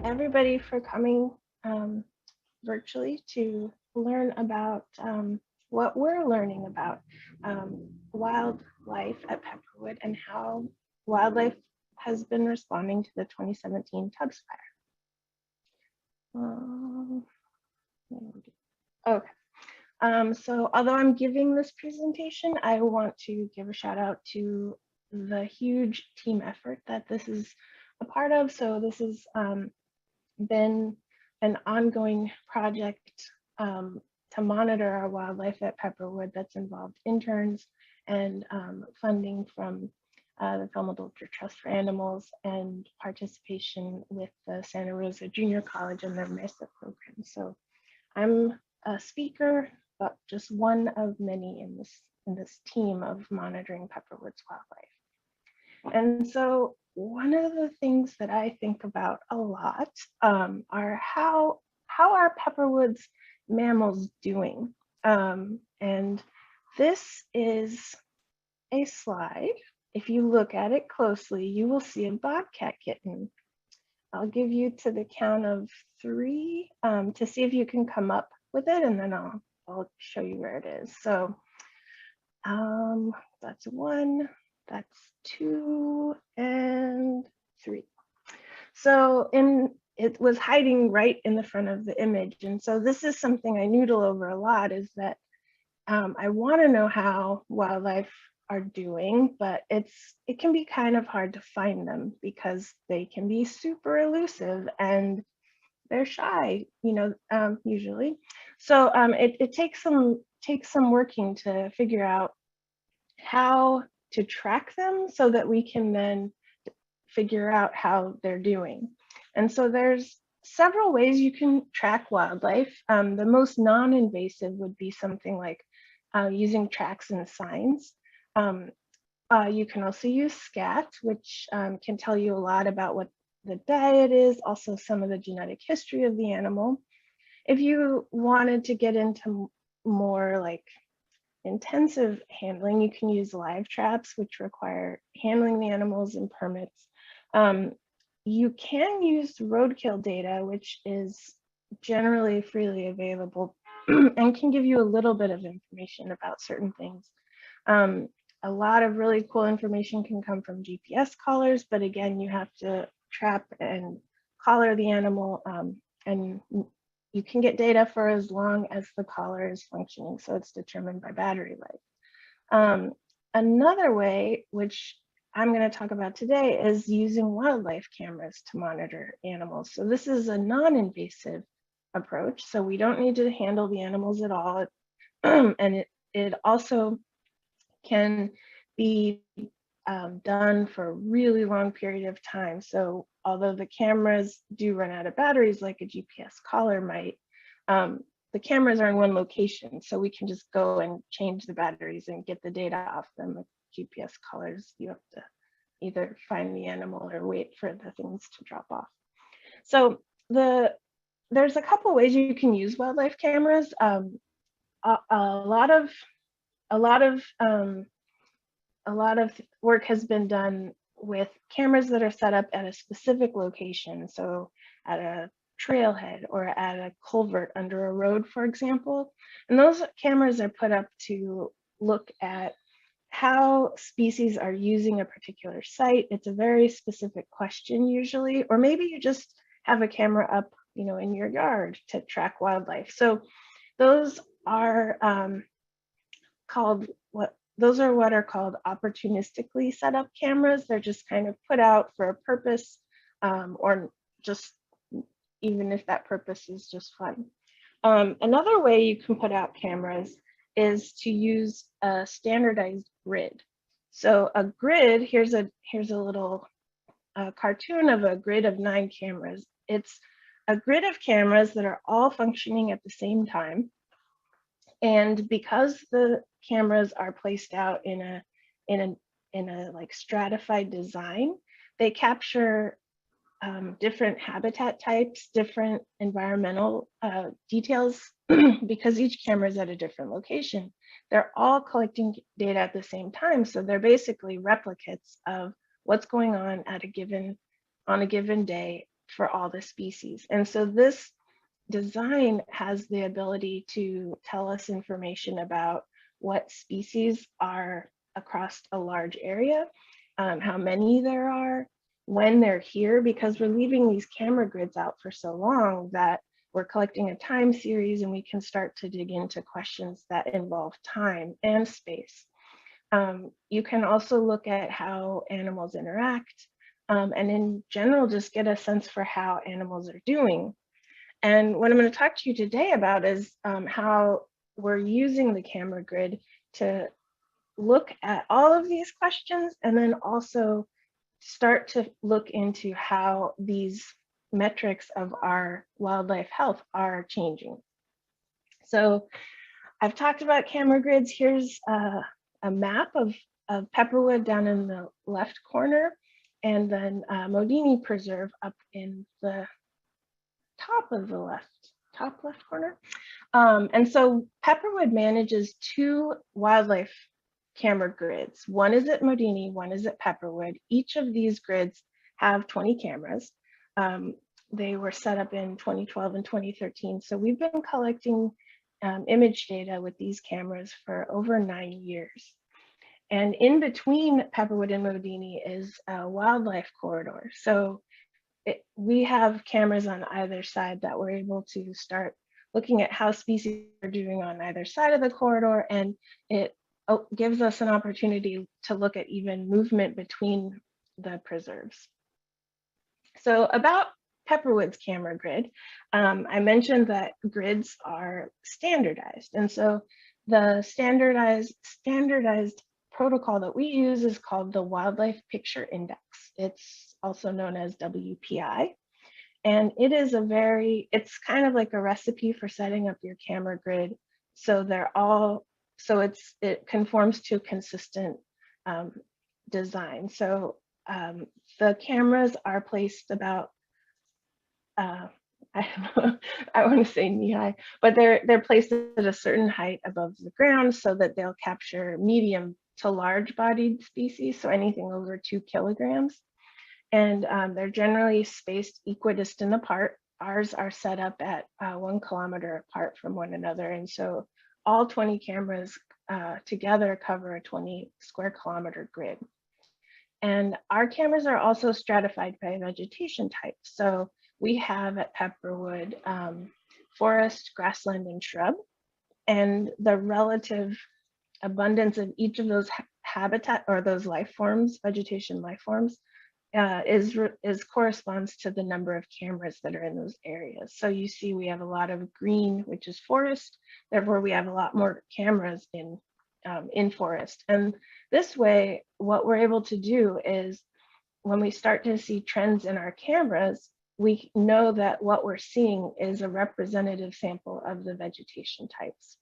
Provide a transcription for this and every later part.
everybody for coming virtually to learn about what we're learning about wildlife at Pepperwood and how wildlife has been responding to the 2017 Tubbs fire. Okay. So although I'm giving this presentation, I want to give a shout out to the huge team effort that this is a part of. So this has been an ongoing project to monitor our wildlife at Pepperwood that's involved interns and funding from the Film Adultery Trust for Animals and participation with the Santa Rosa Junior College and their MESA program. So I'm a speaker, but just one of many in this team of monitoring Pepperwood's wildlife. And so one of the things that I think about a lot are how are Pepperwood's mammals doing? And this is a slide. If you look at it closely, you will see a bobcat kitten. I'll give you to the count of 3 to see if you can come up with it, and then I'll show you where it is. So that's 1, that's 2, and 3. So it was hiding right in the front of the image. And so this is something I noodle over a lot, is that I want to know how wildlife are doing, but it can be kind of hard to find them because they can be super elusive and they're shy, usually. So it takes some working to figure out how to track them so that we can then figure out how they're doing. And so there's several ways you can track wildlife. The most non-invasive would be something like using tracks and signs. You can also use SCAT, which can tell you a lot about what the diet is, also some of the genetic history of the animal. If you wanted to get into more like intensive handling, you can use live traps, which require handling the animals and permits. You can use roadkill data, which is generally freely available and can give you a little bit of information about certain things. A lot of really cool information can come from GPS collars, but again, you have to trap and collar the animal, and you can get data for as long as the collar is functioning, so it's determined by battery life. Another way, which I'm going to talk about today, is using wildlife cameras to monitor animals. So this is a non-invasive approach, so we don't need to handle the animals at all. And it also can be done for a really long period of time. So although the cameras do run out of batteries like a GPS collar might, the cameras are in one location, so we can just go and change the batteries and get the data off them. With GPS collars, you have to either find the animal or wait for the things to drop off. So there's a couple ways you can use wildlife cameras. A lot of work has been done with cameras that are set up at a specific location. So at a trailhead or at a culvert under a road, for example. And those cameras are put up to look at how species are using a particular site. It's a very specific question usually, or maybe you just have a camera up, in your yard to track wildlife. So those are what are called opportunistically set up cameras. They're just kind of put out for a purpose, or just even if that purpose is just fun. Another way you can put out cameras is to use a standardized grid. So a grid, here's a little cartoon of a grid of 9 cameras. It's a grid of cameras that are all functioning at the same time. And because the cameras are placed out in a like stratified design, they capture different habitat types, different environmental details, because each camera is at a different location. They're all collecting data at the same time, so they're basically replicates of what's going on on a given day for all the species. And so this design has the ability to tell us information about what species are across a large area, how many there are, when they're here, because we're leaving these camera grids out for so long that we're collecting a time series, and we can start to dig into questions that involve time and space. You can also look at how animals interact, and in general, just get a sense for how animals are doing. And what I'm going to talk to you today about is how we're using the camera grid to look at all of these questions, and then also start to look into how these metrics of our wildlife health are changing. So I've talked about camera grids. Here's a map of Pepperwood down in the left corner, and then Modini Preserve up in the top of the top left corner. And so Pepperwood manages 2 wildlife camera grids. One is at Modini, one is at Pepperwood. Each of these grids have 20 cameras. They were set up in 2012 and 2013. So we've been collecting image data with these cameras for over 9 years. And in between Pepperwood and Modini is a wildlife corridor. So we have cameras on either side that we're able to start looking at how species are doing on either side of the corridor, and it gives us an opportunity to look at even movement between the preserves. So about Pepperwood's camera grid, I mentioned that grids are standardized, and so the standardized protocol that we use is called the Wildlife Picture Index. It's also known as WPI. And it is it's kind of like a recipe for setting up your camera grid. So it conforms to consistent design. So the cameras are placed about, I don't know, I want to say knee high, but they're placed at a certain height above the ground so that they'll capture medium to large bodied species, so anything over 2 kilograms. And they're generally spaced equidistant apart. Ours are set up at 1 kilometer apart from one another. And so all 20 cameras together cover a 20 square kilometer grid. And our cameras are also stratified by vegetation type. So we have at Pepperwood forest, grassland, and shrub. And the relative abundance of each of those habitat or those life forms, vegetation life forms, corresponds to the number of cameras that are in those areas. So you see we have a lot of green, which is forest, therefore we have a lot more cameras in forest. And this way, what we're able to do is when we start to see trends in our cameras, we know that what we're seeing is a representative sample of the vegetation types.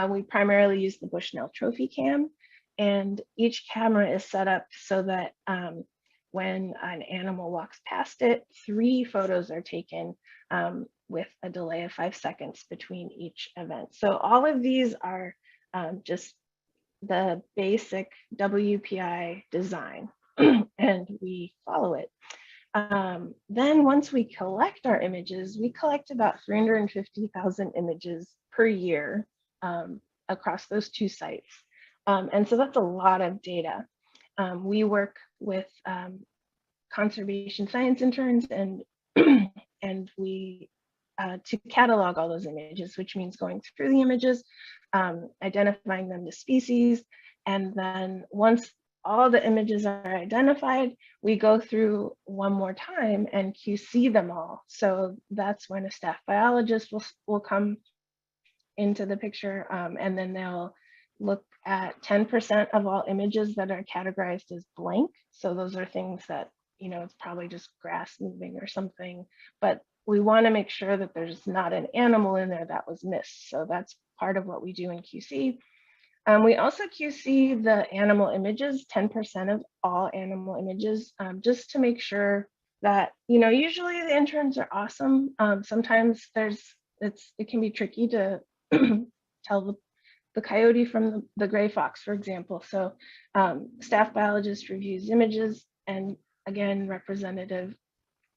We primarily use the Bushnell Trophy Cam, and each camera is set up so that when an animal walks past it, 3 photos are taken with a delay of 5 seconds between each event. So all of these are just the basic WPI design, and we follow it. Then once we collect our images, we collect about 350,000 images per year across those 2 sites. And so that's a lot of data. We work with conservation science interns and we to catalog all those images, which means going through the images, identifying them to species, and then once all the images are identified, we go through one more time and QC them all. So that's when a staff biologist will come into the picture, and then they'll look at 10% of all images that are categorized as blank. So those are things that, it's probably just grass moving or something, but we want to make sure that there's not an animal in there that was missed. So that's part of what we do in QC. We also QC the animal images, 10% of all animal images, just to make sure that, usually the interns are awesome. Sometimes it can be tricky to tell the coyote from the gray fox, for example. So staff biologist reviews images, and again, representative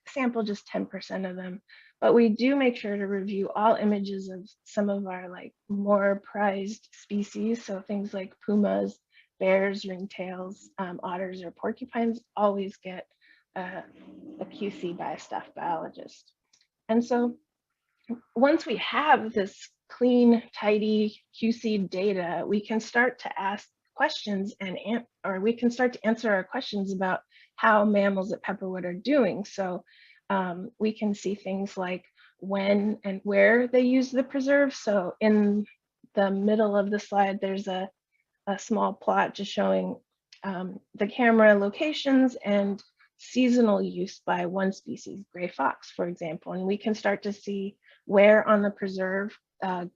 sample just 10% of them, but we do make sure to review all images of some of our like more prized species. So things like pumas, bears, ringtails, otters, or porcupines always get a QC by a staff biologist. And so once we have this clean, tidy QC data, we can start to ask questions or we can start to answer our questions about how mammals at Pepperwood are doing. So we can see things like when and where they use the preserve. So in the middle of the slide, there's a small plot just showing the camera locations and seasonal use by one species, gray fox, for example. And we can start to see where on the preserve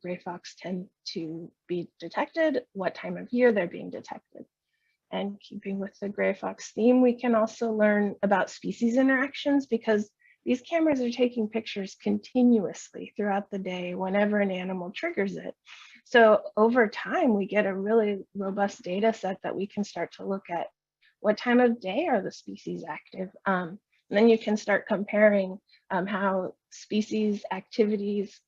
gray fox tend to be detected, what time of year they're being detected. And keeping with the gray fox theme, we can also learn about species interactions because these cameras are taking pictures continuously throughout the day whenever an animal triggers it. So over time, we get a really robust data set that we can start to look at what time of day are the species active. And then you can start comparing how species activities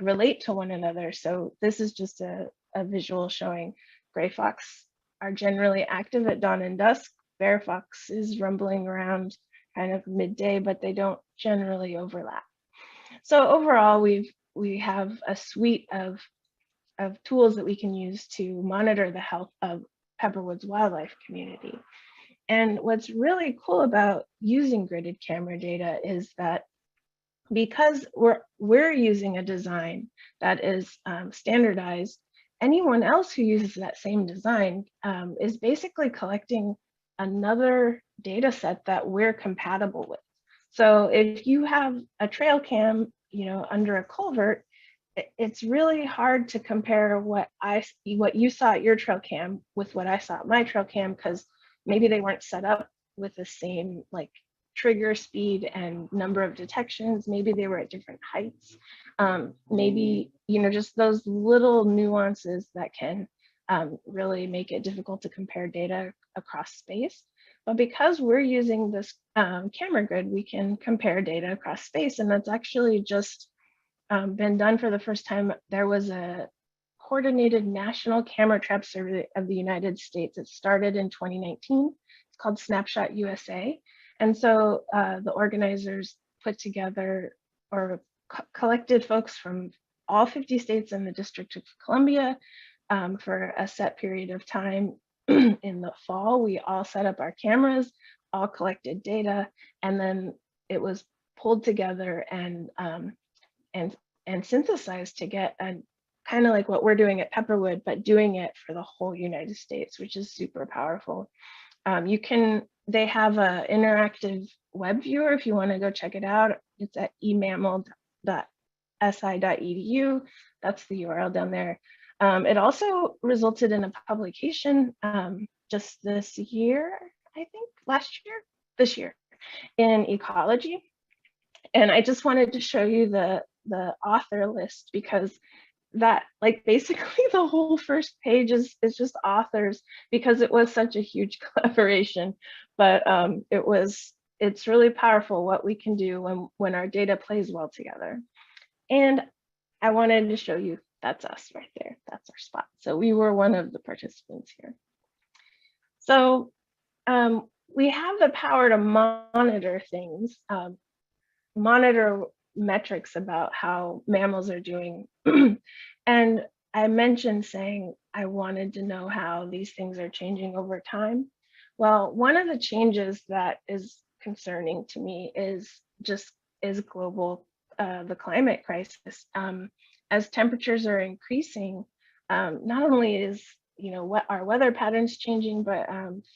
relate to one another. So this is just a visual showing gray fox are generally active at dawn and dusk. Bear fox is rumbling around kind of midday, but they don't generally overlap. So overall, we have a suite of tools that we can use to monitor the health of Pepperwood's wildlife community. And what's really cool about using gridded camera data is that because we're using a design that is standardized, anyone else who uses that same design is basically collecting another data set that we're compatible with. So if you have a trail cam, under a culvert, it's really hard to compare what you saw at your trail cam with what I saw at my trail cam, because maybe they weren't set up with the same like trigger speed and number of detections. Maybe they were at different heights. Maybe, just those little nuances that can really make it difficult to compare data across space. But because we're using this camera grid, we can compare data across space. And that's actually just been done for the first time. There was a coordinated national camera trap survey of the United States. It started in 2019. It's called Snapshot USA. And so the organizers put together or collected folks from all 50 states and the District of Columbia for a set period of time. In the fall, we all set up our cameras, all collected data, and then it was pulled together and synthesized to get a kind of like what we're doing at Pepperwood, but doing it for the whole United States, which is super powerful. They have an interactive web viewer if you want to go check it out. It's at emammal.si.edu. That's the URL down there. It also resulted in a publication just this year, I think, this year in Ecology. And I just wanted to show you the author list because that basically the whole first page is just authors because it was such a huge collaboration. But it's really powerful what we can do when our data plays well together. And I wanted to show you that's us right there. That's our spot. So we were one of the participants here. So we have the power to monitor things, monitor metrics about how mammals are doing. And I mentioned saying I wanted to know how these things are changing over time. Well, one of the changes that is concerning to me is global, the climate crisis. As temperatures are increasing, not only is what our weather patterns changing, but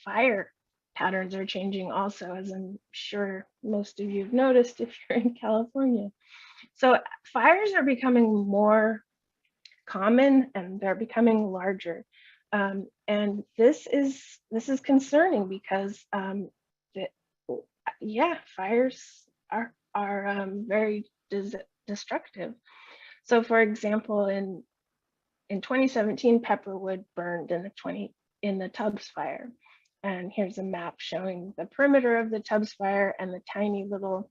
fire patterns are changing also, as I'm sure most of you have noticed if you're in California. So fires are becoming more common and they're becoming larger. And this is concerning because fires are very destructive. So for example, in 2017, Pepperwood burned in the Tubbs fire. And here's a map showing the perimeter of the Tubbs fire and the tiny little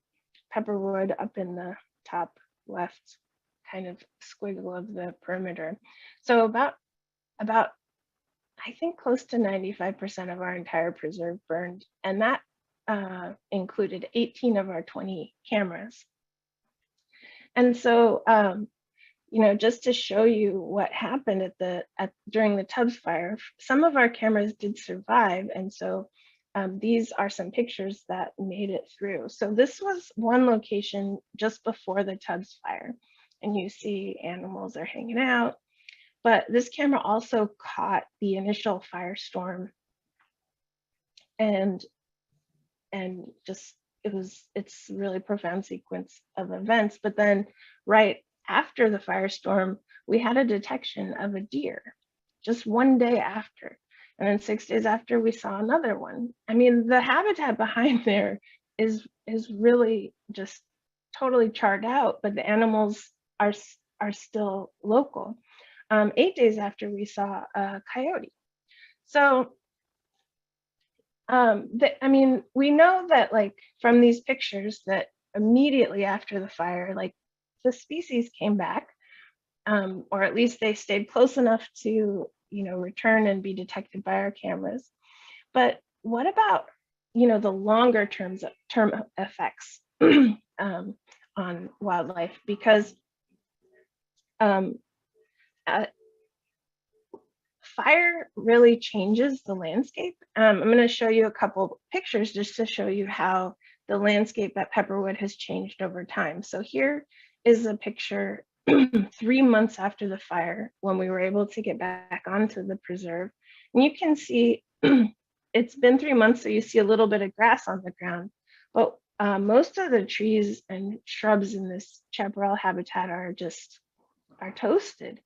pepperwood up in the top left kind of squiggle of the perimeter. So about I think close to 95% of our entire preserve burned, and that included 18 of our 20 cameras. And so, you know, just to show you what happened during the Tubbs fire, some of our cameras did survive, and so these are some pictures that made it through. So this was one location just before the Tubbs fire, and you see animals are hanging out. But this camera also caught the initial firestorm, and just it's a really profound sequence of events. But then right after the firestorm, we had a detection of a deer just one day after. And then 6 days after, we saw another one. I mean, the habitat behind there is really just totally charred out, but the animals are still local. 8 days after, we saw a coyote. So, I mean, we know that, like, from these pictures that immediately after the fire, like, the species came back, or at least they stayed close enough to, you know, return and be detected by our cameras. But what about, you know, the longer term effects on wildlife? Because fire really changes the landscape. I'm going to show you a couple pictures just to show you how the landscape at Pepperwood has changed over time. So here is a picture 3 months after the fire, when we were able to get back onto the preserve. And you can see it's been 3 months, so you see a little bit of grass on the ground, but most of the trees and shrubs in this chaparral habitat are toasted.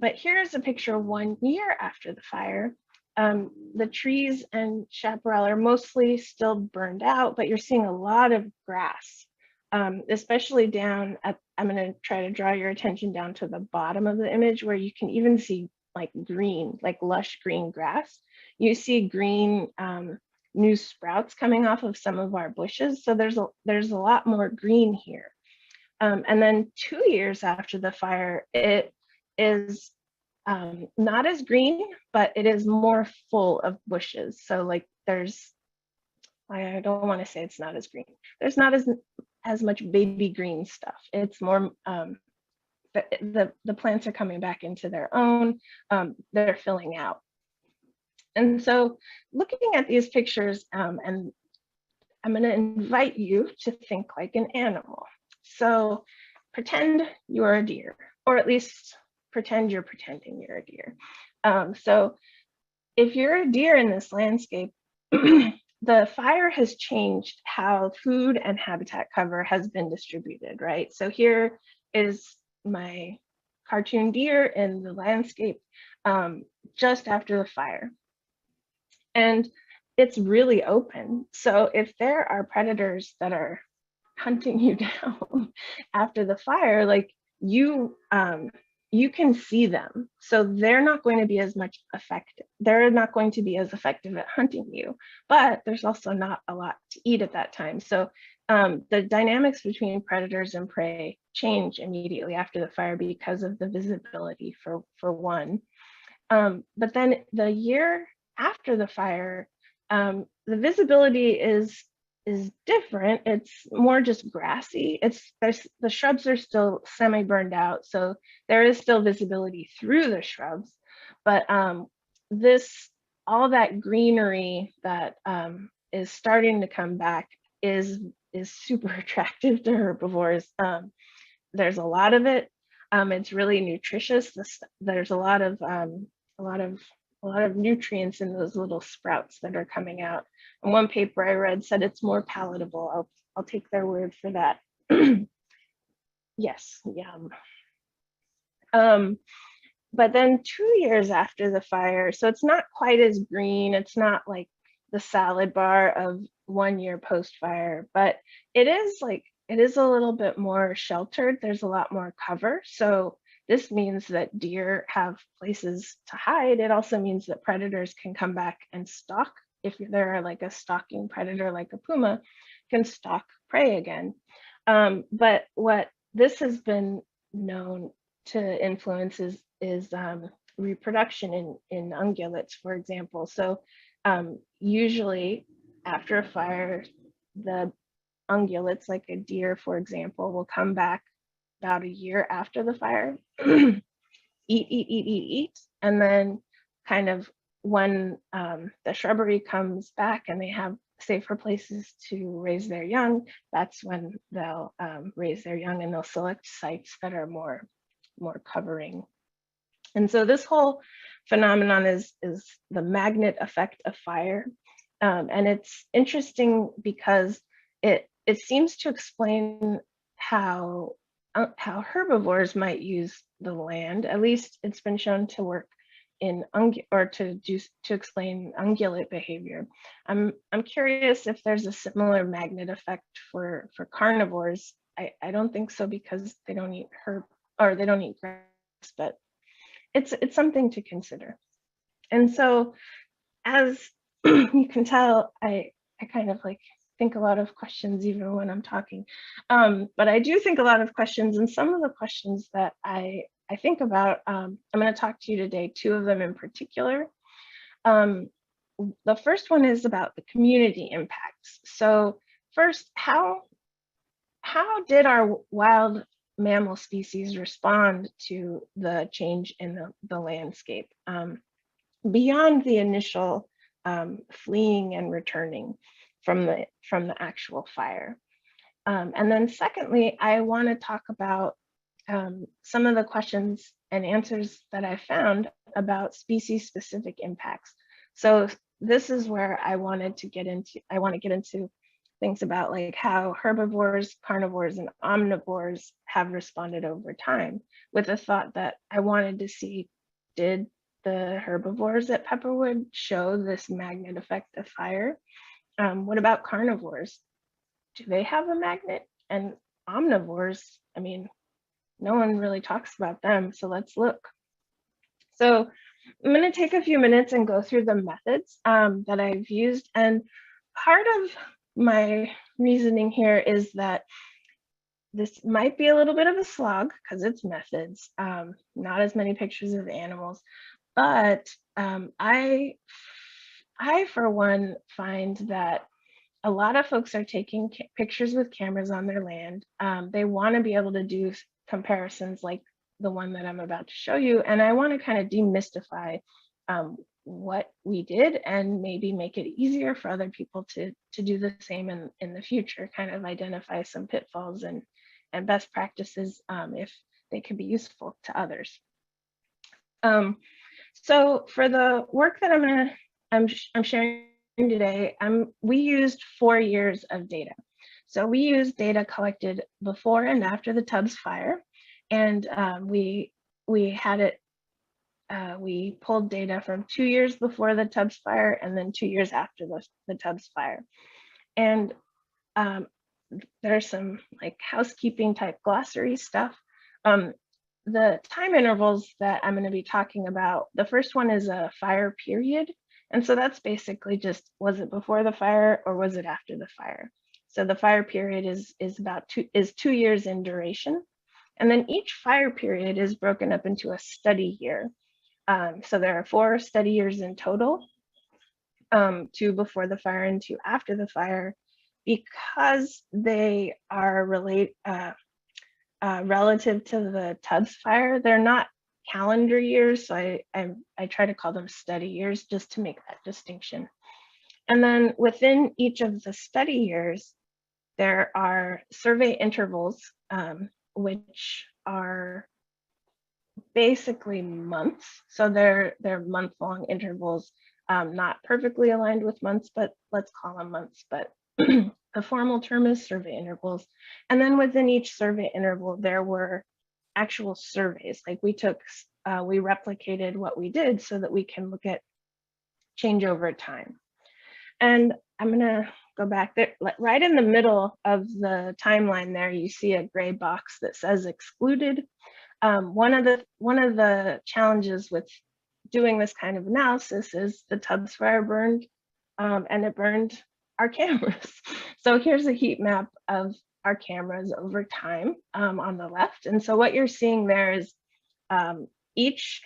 But here's a picture 1 year after the fire. The trees and chaparral are mostly still burned out, but you're seeing a lot of grass, especially down at, I'm going to try to draw your attention down to the bottom of the image, where you can even see like green, like lush green grass. You see green new sprouts coming off of some of our bushes. So there's a lot more green here. And then 2 years after the fire, it is not as green, but it is more full of bushes. So like I don't want to say it's not as green. There's not as much baby green stuff. It's more, the plants are coming back into their own, they're filling out. And so looking at these pictures, and I'm going to invite you to think like an animal. So pretend you're a deer, or at least pretend you're pretending you're a deer. So if you're a deer in this landscape, the fire has changed how food and habitat cover has been distributed, right? So here is my cartoon deer in the landscape just after the fire. And it's really open. So if there are predators that are hunting you down after the fire, like you can see them. So they're not going to be as much effective. They're not going to be as effective at hunting you, but there's also not a lot to eat at that time. So the dynamics between predators and prey change immediately after the fire because of the visibility for one. But then the year after the fire, the visibility is different. It's more just grassy. The shrubs are still semi-burned out, so there is still visibility through the shrubs, but all that greenery that is starting to come back is super attractive to herbivores. There's a lot of it. It's really nutritious. There's a lot of nutrients in those little sprouts that are coming out. And one paper I read said it's more palatable. I'll take their word for that. Yes, yum. But then 2 years after the fire, so it's not quite as green. It's not like the salad bar of 1 year post-fire, but it is a little bit more sheltered. There's a lot more cover. So this means that deer have places to hide. It also means that predators can come back and stalk. If they're like a stalking predator, like a puma, can stalk prey again. But what this has been known to influence is reproduction in ungulates, for example. So usually after a fire, the ungulates, like a deer, for example, will come back about a year after the fire, eat, and then kind of when the shrubbery comes back and they have safer places to raise their young, that's when they'll raise their young, and they'll select sites that are more covering. And so this whole phenomenon is the magnet effect of fire. And it's interesting because it seems to explain how herbivores might use the land. At least it's been shown to work in to explain ungulate behavior. I'm curious if there's a similar magnet effect for carnivores. I don't think so, because they don't eat they don't eat grass, but it's something to consider. And so, as you can tell, I kind of like think a lot of questions even when I'm talking, but I do think a lot of questions, and some of the questions that I think about, I'm going to talk to you today, two of them in particular. The first one is about the community impacts. So first, how did our wild mammal species respond to the change in the landscape beyond the initial fleeing and returning from the actual fire? And then secondly, I want to talk about some of the questions and answers that I found about species-specific impacts. So this is where I want to get into things about like how herbivores, carnivores, and omnivores have responded over time, with the thought that I wanted to see, did the herbivores at Pepperwood show this magnet effect of fire? What about carnivores? Do they have a magnet? And omnivores, I mean, no one really talks about them, so let's look. So I'm going to take a few minutes and go through the methods that I've used. And part of my reasoning here is that this might be a little bit of a slog because it's methods, not as many pictures of animals, but I for one find that a lot of folks are taking pictures with cameras on their land. They want to be able to do comparisons like the one that I'm about to show you, and I want to kind of demystify what we did and maybe make it easier for other people to do the same in the future, kind of identify some pitfalls and best practices if they could be useful to others. So for the work that I'm sharing today, we used 4 years of data. So we used data collected before and after the Tubbs fire, and we pulled data from 2 years before the Tubbs fire and then 2 years after the Tubbs fire. And there's some like housekeeping type glossary stuff. The time intervals that I'm going to be talking about, the first one is a fire period. And so that's basically just, was it before the fire or was it after the fire? So the fire period is 2 years in duration. And then each fire period is broken up into a study year. So there are 4 study years in total, 2 before the fire and 2 after the fire, because they are relative to the Tubbs fire. They're not calendar years, so I try to call them study years just to make that distinction. And then within each of the study years, there are survey intervals, which are basically months. So they're month-long intervals, not perfectly aligned with months, but let's call them months. But the formal term is survey intervals. And then within each survey interval, there were actual surveys. Like we replicated what we did so that we can look at change over time. And I'm gonna go back there, right in the middle of the timeline there, you see a gray box that says excluded. one of the challenges with doing this kind of analysis is the Tubbs fire burned, and it burned our cameras. So here's a heat map of our cameras over time on the left. And so what you're seeing there is each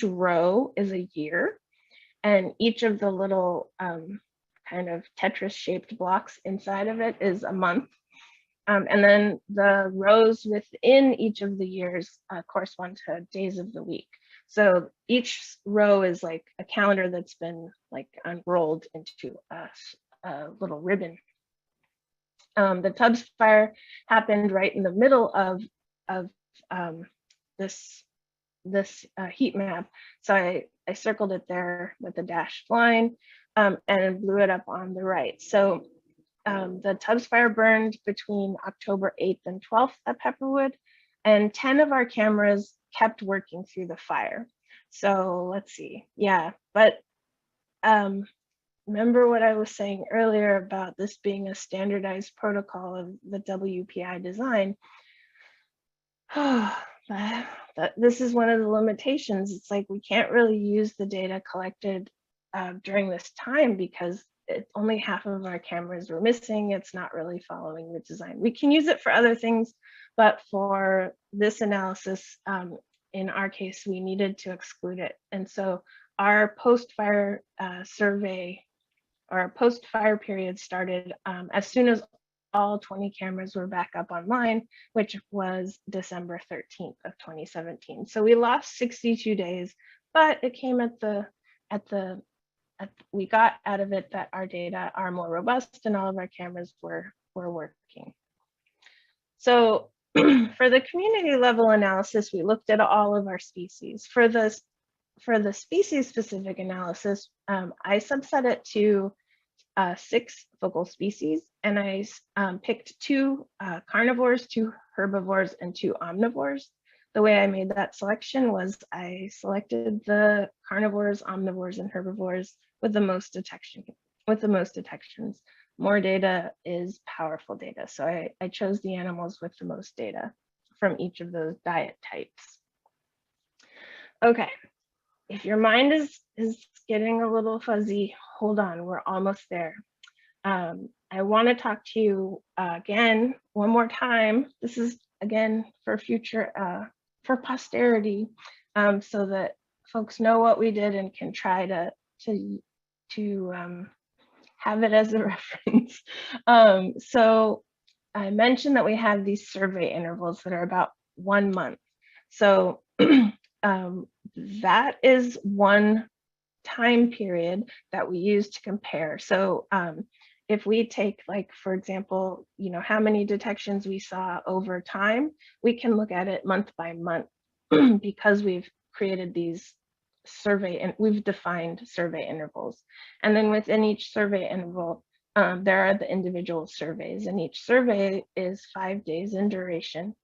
row is a year, and each of the little kind of Tetris shaped blocks inside of it is a month. And then the rows within each of the years correspond to days of the week. So each row is like a calendar that's been like unrolled into a little ribbon. The Tubbs fire happened right in the middle of this heat map. So I circled it there with a dashed line and blew it up on the right. So the Tubbs fire burned between October 8th and 12th at Pepperwood, and 10 of our cameras kept working through the fire. So let's see, yeah, but remember what I was saying earlier about this being a standardized protocol of the WPI design. This is one of the limitations. It's like we can't really use the data collected during this time because only half of our cameras were missing. It's not really following the design. We can use it for other things, but for this analysis, in our case, we needed to exclude it. And so our post-fire survey, or our post-fire period started as soon as all 20 cameras were back up online, which was December 13th of 2017. So we lost 62 days, but it came we got out of it that our data are more robust and all of our cameras were working. So for the community level analysis, we looked at all of our species. For the species specific analysis, I subset it to 6 focal species, and I picked 2 carnivores, 2 herbivores, and 2 omnivores. The way I made that selection was I selected the carnivores, omnivores, and herbivores with the most detections. More data is powerful data. So I chose the animals with the most data from each of those diet types. Okay, if your mind is getting a little fuzzy, hold on, we're almost there. I want to talk to you again one more time. This is again for future, for posterity, so that folks know what we did and can try to have it as a reference. So I mentioned that we have these survey intervals that are about 1 month. So that is one time period that we use to compare. So if we take, like, for example, how many detections we saw over time, we can look at it month by month because we've created these survey and we've defined survey intervals. And then within each survey interval, there are the individual surveys, and each survey is 5 days in duration.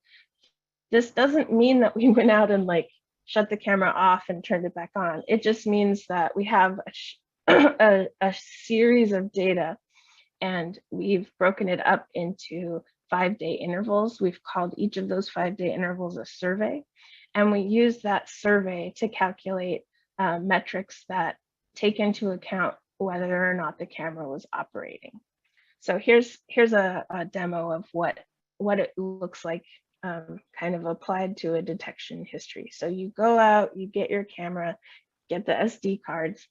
This doesn't mean that we went out and like shut the camera off and turned it back on. It just means that we have a series of data, and we've broken it up into 5-day intervals. We've called each of those 5-day intervals a survey, and we use that survey to calculate metrics that take into account whether or not the camera was operating. So here's a demo of what it looks like kind of applied to a detection history. So you go out, you get your camera, get the SD cards,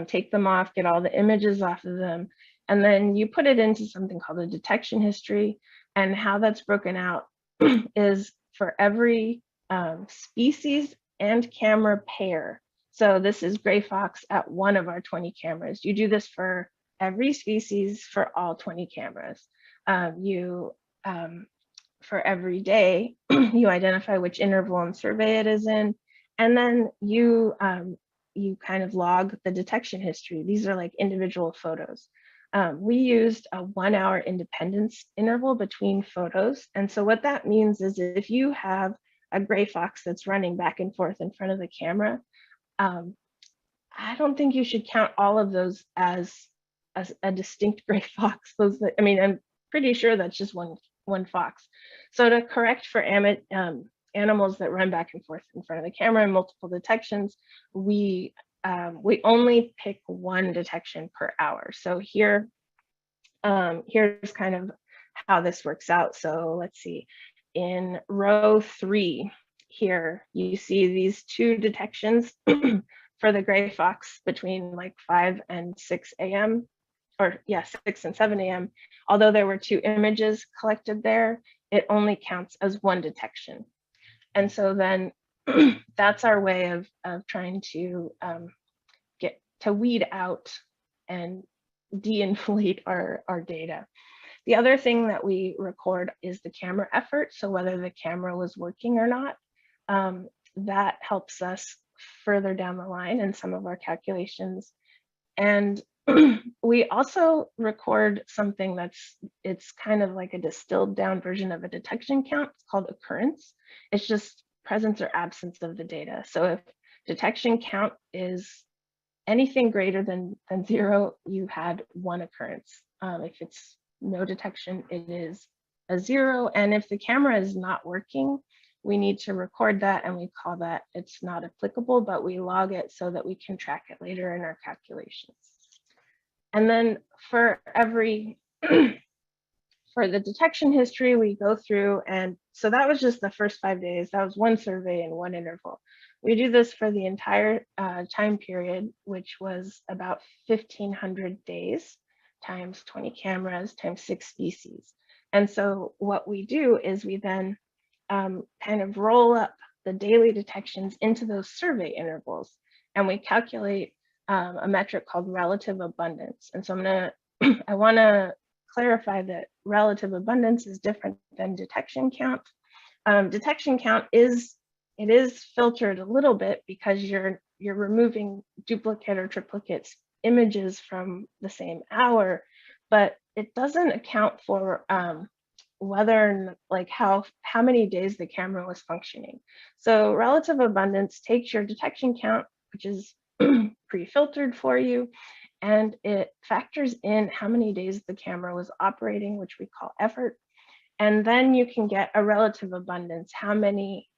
take them off, get all the images off of them, and then you put it into something called a detection history. And how that's broken out is for every species and camera pair. So this is gray fox at one of our 20 cameras. You do this for every species for all 20 cameras. For every day, you identify which interval and survey it is in, and then you kind of log the detection history. These are like individual photos. We used a 1-hour independence interval between photos. And so what that means is if you have a gray fox that's running back and forth in front of the camera, I don't think you should count all of those as a distinct gray fox. I mean, I'm pretty sure that's just one one fox. So to correct for animals that run back and forth in front of the camera and multiple detections, we only pick one detection per hour. So here, here's kind of how this works out. So let's see, in row 3 here, you see these 2 detections for the gray fox between like 5 and 6 a.m. or yeah, 6 and 7 a.m. Although there were 2 images collected there, it only counts as one detection. And so then that's our way of trying to get to weed out and de-inflate our data. The other thing that we record is the camera effort. So whether the camera was working or not, that helps us further down the line in some of our calculations. And we also record something it's kind of like a distilled down version of a detection count. It's called occurrence. It's just presence or absence of the data. So if detection count is anything greater than 0, you had 1 occurrence. If it's no detection, it is a 0. And if the camera is not working, we need to record that, and we call that it's not applicable, but we log it so that we can track it later in our calculations. And then for every, for the detection history, we go through, and so that was just the first 5 days. That was 1 survey and 1 interval. We do this for the entire time period, which was about 1,500 days times 20 cameras times 6 species. And so what we do is we then kind of roll up the daily detections into those survey intervals, and we calculate a metric called relative abundance. And so I want to clarify that relative abundance is different than detection count. Detection count is filtered a little bit because you're removing duplicate or triplicate images from the same hour, but it doesn't account for whether, like, how many days the camera was functioning. So relative abundance takes your detection count, which is pre-filtered for you, and it factors in how many days the camera was operating, which we call effort. And then you can get a relative abundance. How many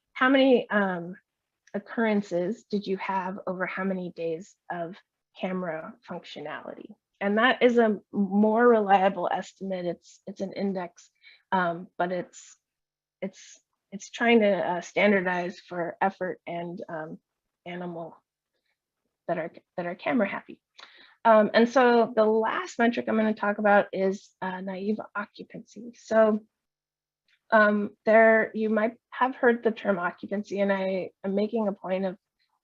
occurrences did you have over how many days of camera functionality? And that is a more reliable estimate. It's an index, but it's trying to standardize for effort and animal that are camera happy. And so the last metric I'm going to talk about is naive occupancy. So you might have heard the term occupancy, and I am making a point of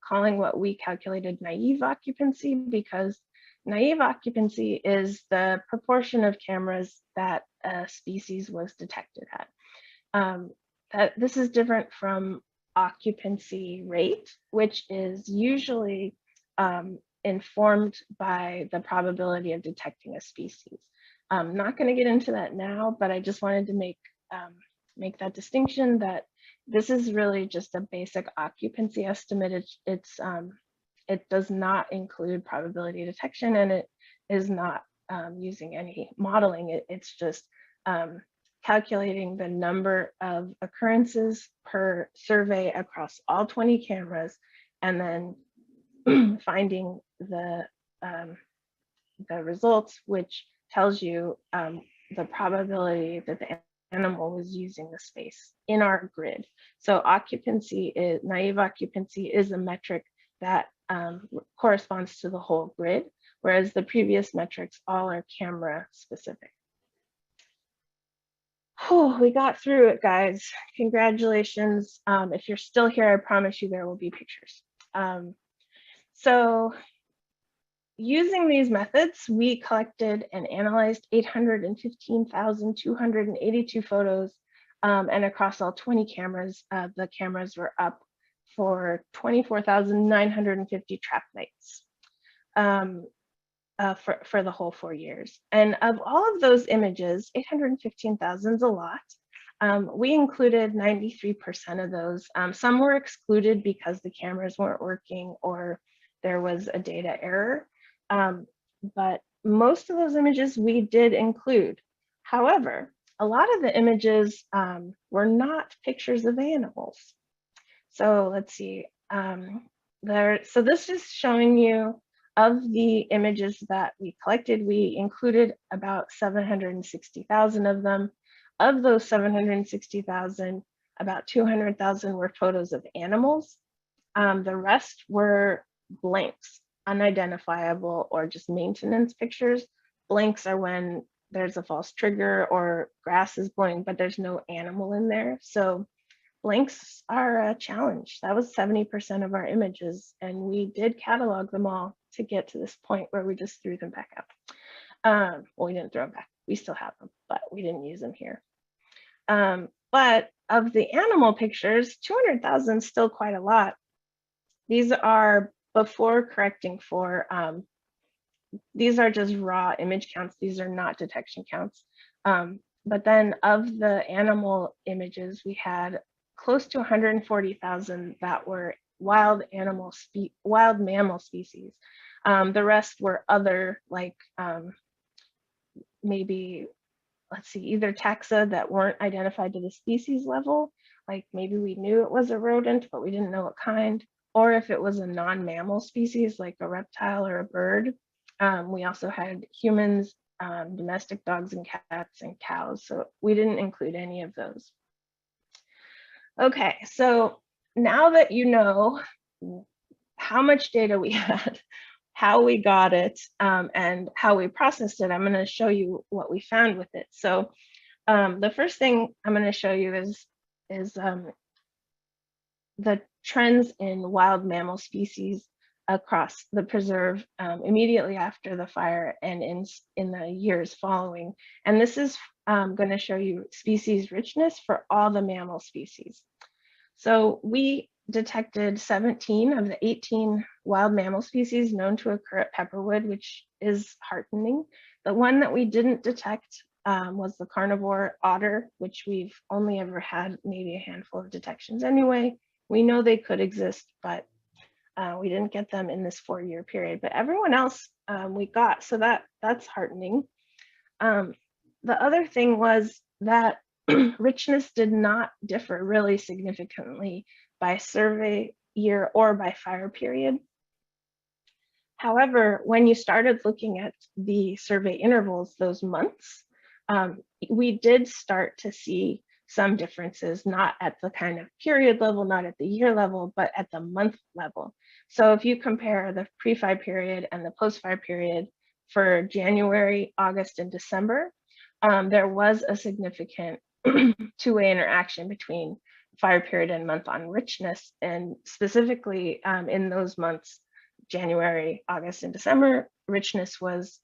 calling what we calculated naive occupancy, because naive occupancy is the proportion of cameras that a species was detected at. This is different from occupancy rate, which is usually informed by the probability of detecting a species. I'm not going to get into that now, but I just wanted to make that distinction, that this is really just a basic occupancy estimate. It does not include probability detection, and it is not using any modeling. It's just calculating the number of occurrences per survey across all 20 cameras, and then finding the results, which tells you the probability that the animal was using the space in our grid. So naive occupancy is a metric that corresponds to the whole grid, whereas the previous metrics all are camera specific. Oh, we got through it, guys. Congratulations. If you're still here, I promise you there will be pictures. So using these methods, we collected and analyzed 815,282 photos, and across all 20 cameras, the cameras were up for 24,950 trap nights for the whole 4 years. And of all of those images, 815,000 is a lot. We included 93% of those. Some were excluded because the cameras weren't working or there was a data error. But most of those images we did include. However, a lot of the images were not pictures of animals. So let's see, so this is showing you of the images that we collected. We included about 760,000 of them. Of those 760,000, about 200,000 were photos of animals. The rest were blanks, unidentifiable, or just maintenance pictures. Blanks are when there's a false trigger or grass is blowing, but there's no animal in there. So blanks are a challenge. That was 70% of our images, and we did catalog them all to get to this point where we just threw them back out. Well, we didn't throw them back. We still have them, but we didn't use them here. But of the animal pictures, 200,000 is still quite a lot. These are before correcting for, these are just raw image counts. These are not detection counts. But then of the animal images, we had close to 140,000 that were wild mammal species. The rest were other, like maybe, let's see, either taxa that weren't identified to the species level, like maybe we knew it was a rodent, but we didn't know what kind, or if it was a non-mammal species, like a reptile or a bird. We also had humans, domestic dogs and cats and cows, so we didn't include any of those. Okay, so now that you know how much data we had, how we got it, and how we processed it, I'm going to show you what we found with it. So the first thing I'm going to show you is the trends in wild mammal species across the preserve immediately after the fire and in the years following. And this is going to show you species richness for all the mammal species. So we detected 17 of the 18 wild mammal species known to occur at Pepperwood, which is heartening. The one that we didn't detect was the carnivore otter, which we've only ever had maybe a handful of detections anyway. We know they could exist, but we didn't get them in this 4-year period, but everyone else we got, so that's heartening. The other thing was that richness did not differ really significantly by survey year or by fire period. However, when you started looking at the survey intervals, those months, we did start to see some differences, not at the kind of period level, not at the year level, but at the month level. So if you compare the pre-fire period and the post-fire period for January, August, and December, there was a significant two-way interaction between fire period and month on richness. And specifically in those months, January, August, and December, richness was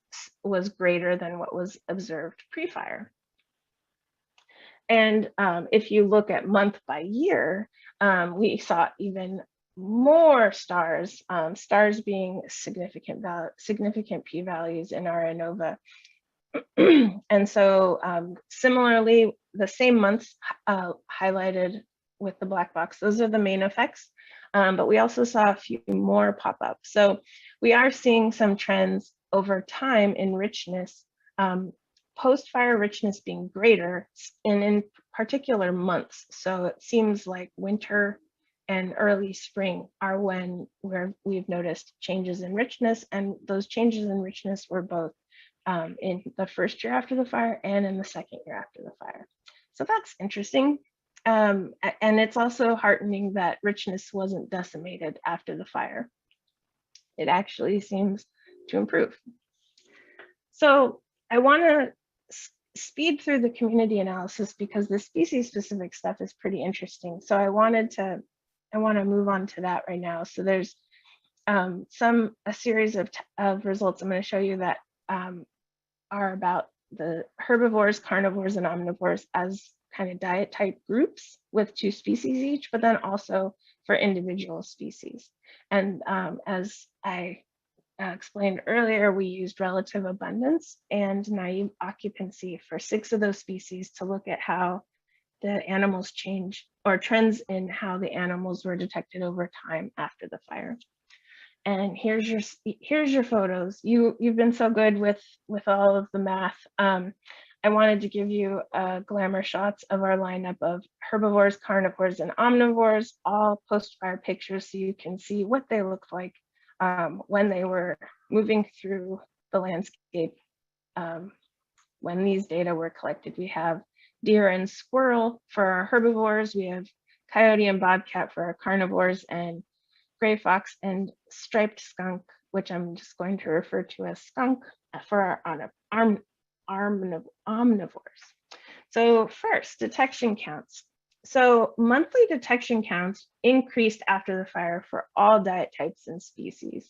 greater than what was observed pre-fire. And if you look at month by year, we saw even more stars, stars being significant p-values in our ANOVA. And so similarly, the same months highlighted with the black box, those are the main effects, but we also saw a few more pop up. So we are seeing some trends over time in richness, post-fire richness being greater in particular months. So it seems like winter and early spring are when we've noticed changes in richness, and those changes in richness were both in the first year after the fire and in the second year after the fire. So that's interesting. And it's also heartening that richness wasn't decimated after the fire. It actually seems to improve. So I want to speed through the community analysis because the species specific stuff is pretty interesting. So I want to move on to that right now. So there's a series of results I'm going to show you that are about the herbivores, carnivores, and omnivores as kind of diet type groups with 2 species each, but then also for individual species. And as I explained earlier, we used relative abundance and naive occupancy for 6 of those species to look at how the animals change, or trends in how the animals were detected over time after the fire. And here's your photos. You've been so good with all of the math. I wanted to give you glamour shots of our lineup of herbivores, carnivores, and omnivores, all post-fire pictures so you can see what they looked like when they were moving through the landscape. When these data were collected, we have deer and squirrel for our herbivores, we have coyote and bobcat for our carnivores, and gray fox and striped skunk, which I'm just going to refer to as skunk, for our omnivores. So first, detection counts. So monthly detection counts increased after the fire for all diet types and species.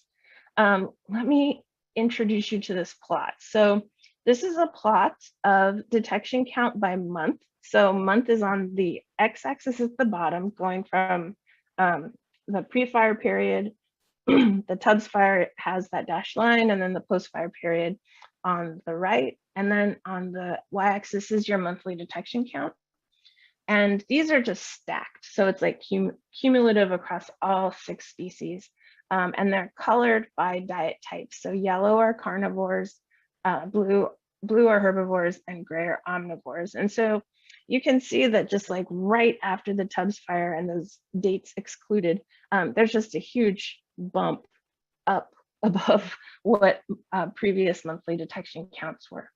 Let me introduce you to this plot. So this is a plot of detection count by month. So month is on the x-axis at the bottom, going from the pre-fire period. The Tubbs fire has that dashed line, and then the post-fire period on the right. And then on the y-axis is your monthly detection count. And these are just stacked. So it's like cumulative across all 6 species. And they're colored by diet types. So yellow are carnivores, blue are herbivores, and gray are omnivores. And so you can see that just like right after the Tubbs fire and those dates excluded, there's just a huge bump up above what previous monthly detection counts were.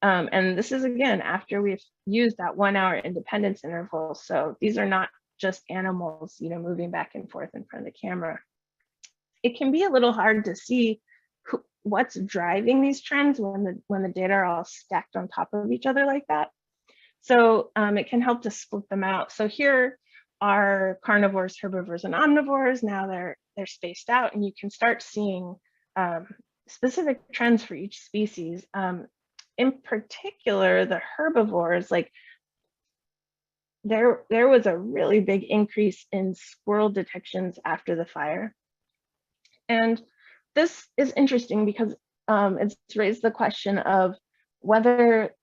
And this is, again, after we've used that 1 hour independence interval. So these are not just animals, moving back and forth in front of the camera. It can be a little hard to see what's driving these trends when the data are all stacked on top of each other like that. So it can help to split them out. So here are carnivores, herbivores, and omnivores. Now they're spaced out, and you can start seeing specific trends for each species. In particular, the herbivores, like there was a really big increase in squirrel detections after the fire. And this is interesting because it's raised the question of whether,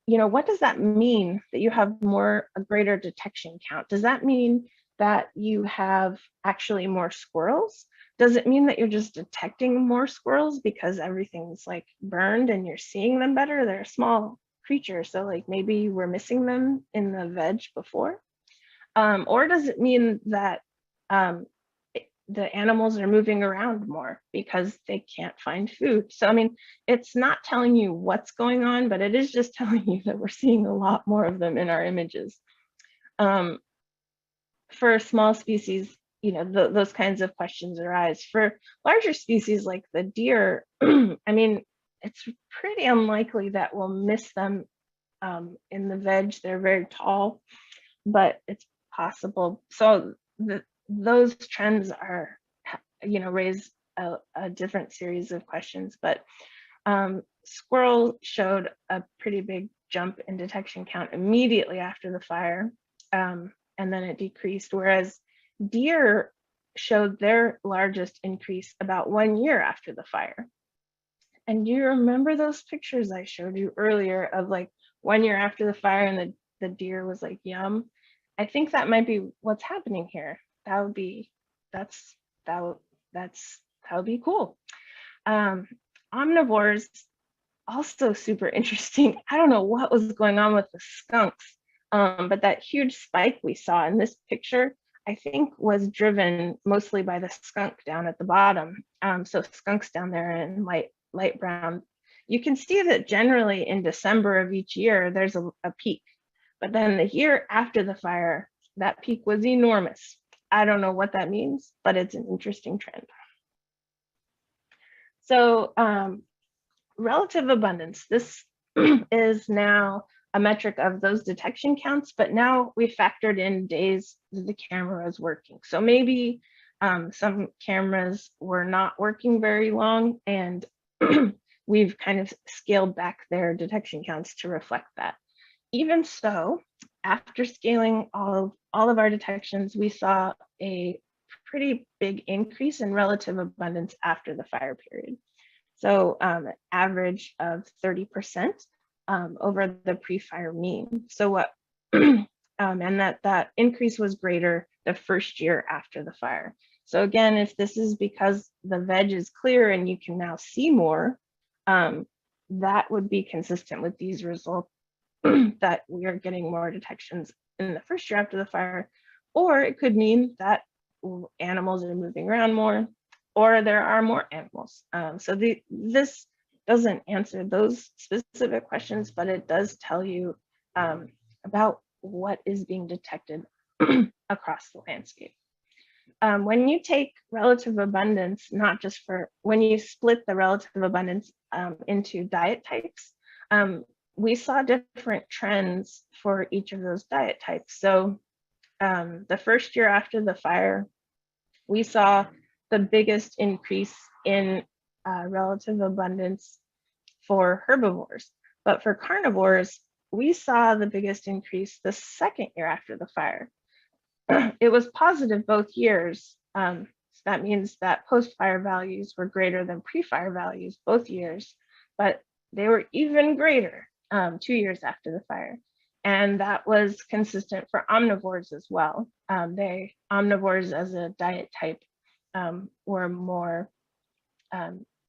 what does that mean that you have a greater detection count? Does that mean that you have actually more squirrels? Does it mean that you're just detecting more squirrels because everything's like burned and you're seeing them better? They're a small creature, so like maybe you were missing them in the veg before? Or does it mean that the animals are moving around more because they can't find food? So, I mean, it's not telling you what's going on, but it is just telling you that we're seeing a lot more of them in our images. For small species, those kinds of questions arise. For larger species like the deer, I mean, it's pretty unlikely that we'll miss them in the veg. They're very tall, but it's possible. So those trends are, raise a different series of questions. But squirrel showed a pretty big jump in detection count immediately after the fire, and then it decreased, whereas deer showed their largest increase about 1 year after the fire. And do you remember those pictures I showed you earlier of like 1 year after the fire and the deer was like, yum? I think that might be what's happening here. That would be cool. Omnivores, also super interesting. I don't know what was going on with the skunks, but that huge spike we saw in this picture, I think, was driven mostly by the skunk down at the bottom. So skunks down there in light brown. You can see that generally in December of each year, there's a peak. But then the year after the fire, that peak was enormous. I don't know what that means, but it's an interesting trend. So relative abundance, this is now a metric of those detection counts, but now we factored in days that the camera is working. So maybe some cameras were not working very long, and we've kind of scaled back their detection counts to reflect that. Even so, after scaling all of our detections, we saw a pretty big increase in relative abundance after the fire period. So average of 30% over the pre-fire mean. So what, and that increase was greater the first year after the fire. So again, if this is because the veg is clear and you can now see more, that would be consistent with these results that we are getting more detections in the first year after the fire, or it could mean that animals are moving around more, or there are more animals. So this doesn't answer those specific questions, but it does tell you about what is being detected across the landscape. When you take relative abundance, not just for, when you split the relative abundance into diet types, we saw different trends for each of those diet types. So the first year after the fire, we saw the biggest increase in relative abundance for herbivores. But for carnivores, we saw the biggest increase the second year after the fire. It was positive both years. So that means that post-fire values were greater than pre-fire values both years, but they were even greater 2 years after the fire. And that was consistent for omnivores as well. Omnivores as a diet type were more,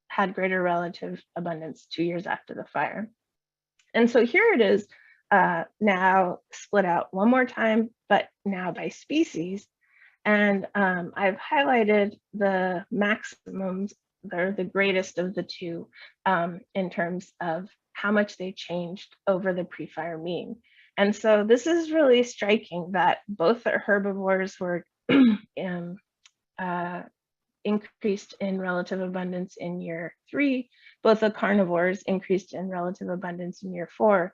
had greater relative abundance 2 years after the fire. And so here it is now split out one more time, but now by species. And I've highlighted the maximums, they're the greatest of the two in terms of how much they changed over the pre-fire mean. And so this is really striking that both the herbivores were increased in relative abundance in year 3, both the carnivores increased in relative abundance in year 4,